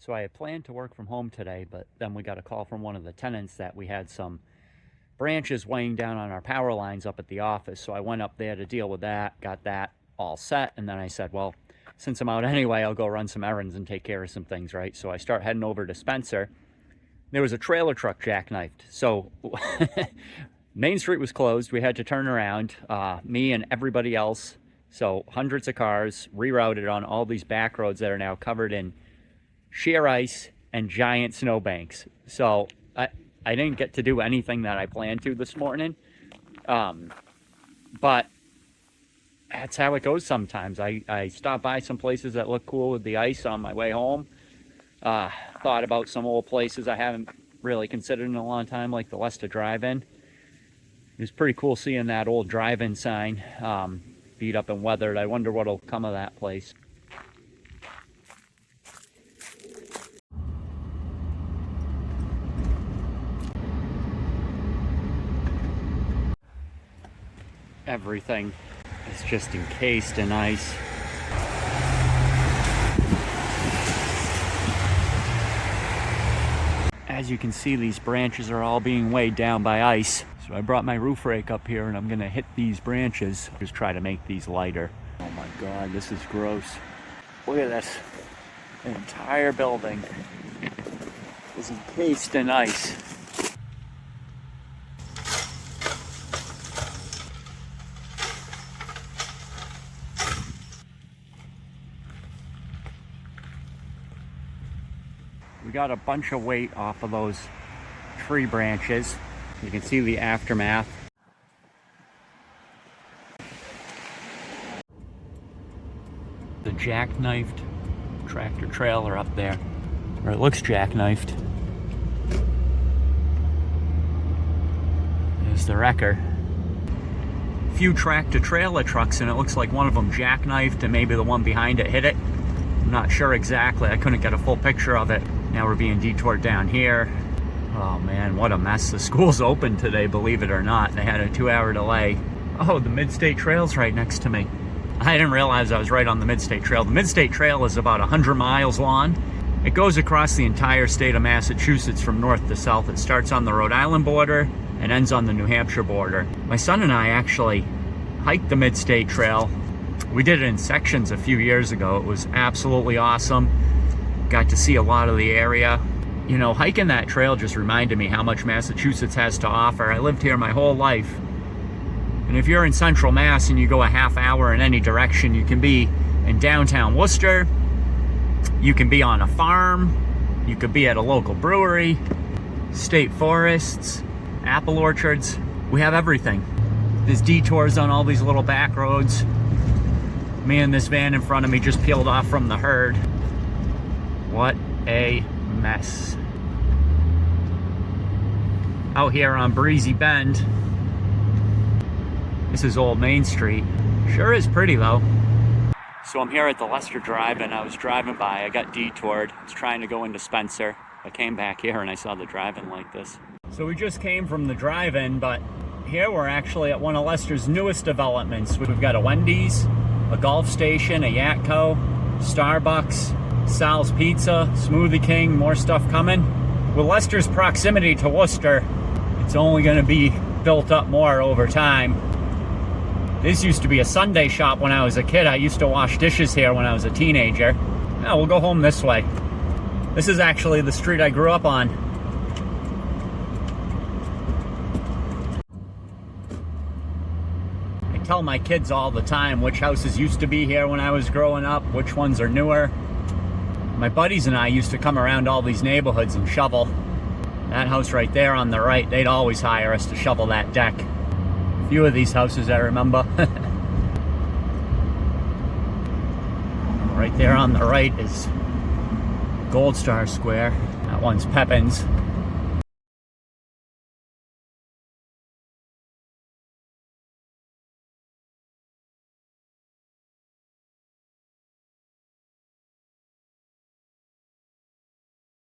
So I had planned to work from home today, but then we got a call from one of the tenants that we had some branches weighing down on our power lines up at the office. So I went up there to deal with that, got that all set, and then I said, well, since I'm out anyway, I'll go run some errands and take care of some things, right? So I start heading over to Spencer. There was a trailer truck jackknifed. So Main Street was closed. We had to turn around, me and everybody else. So hundreds of cars rerouted on all these back roads that are now covered in sheer ice and giant snowbanks. So I didn't get to do anything that I planned to this morning. But that's how it goes sometimes. I stop by some places that look cool with the ice on my way home. Thought about some old places I haven't really considered in a long time, like the Leicester Drive-In. It was pretty cool seeing that old drive-in sign, beat up and weathered. I wonder what'll come of that place. Everything is just encased in ice. As you can see, these branches are all being weighed down by ice. So I brought my roof rake up here and I'm gonna hit these branches. Just try to make these lighter. Oh my God, this is gross. Look at this. The entire building is encased in ice. We got a bunch of weight off of those tree branches. You can see the aftermath. The jackknifed tractor trailer up there, or it looks jackknifed. There's the wrecker. A few tractor trailer trucks, and it looks like one of them jackknifed and maybe the one behind it hit it. I'm not sure exactly. I couldn't get a full picture of it. Now we're being detoured down here. Oh man, what a mess. The school's open today, believe it or not. They had a 2-hour delay. Oh, the Midstate Trail's right next to me. I didn't realize I was right on the Midstate Trail. The Midstate Trail is about 100 miles long. It goes across the entire state of Massachusetts from north to south. It starts on the Rhode Island border and ends on the New Hampshire border. My son and I actually hiked the Midstate Trail. We did it in sections a few years ago. It was absolutely awesome. Got to see a lot of the area. You know, hiking that trail just reminded me how much Massachusetts has to offer. I lived here my whole life. And if you're in central Mass and you go a half hour in any direction, you can be in downtown Worcester. You can be on a farm. You could be at a local brewery, state forests, apple orchards. We have everything. There's detours on all these little back roads. Me and this van in front of me just peeled off from the herd. What a mess. Out here on Breezy Bend. This is Old Main Street. Sure is pretty though. So I'm here at the Leicester Drive-In. I was driving by, I got detoured. I was trying to go into Spencer. I came back here and I saw the drive-in like this. So we just came from the drive-in, but here we're actually at one of Leicester's newest developments. We've got a Wendy's, a golf station, a Yatco, Starbucks, Sal's Pizza, Smoothie King, more stuff coming. With Leicester's proximity to Worcester, it's only going to be built up more over time. This used to be a Sunday shop when I was a kid. I used to wash dishes here when I was a teenager. Now we'll go home this way. This is actually the street I grew up on. I tell my kids all the time which houses used to be here when I was growing up, which ones are newer. My buddies and I used to come around all these neighborhoods and shovel. That house right there on the right, they'd always hire us to shovel that deck. A few of these houses I remember. Right there on the right is Gold Star Square. That one's Pepin's.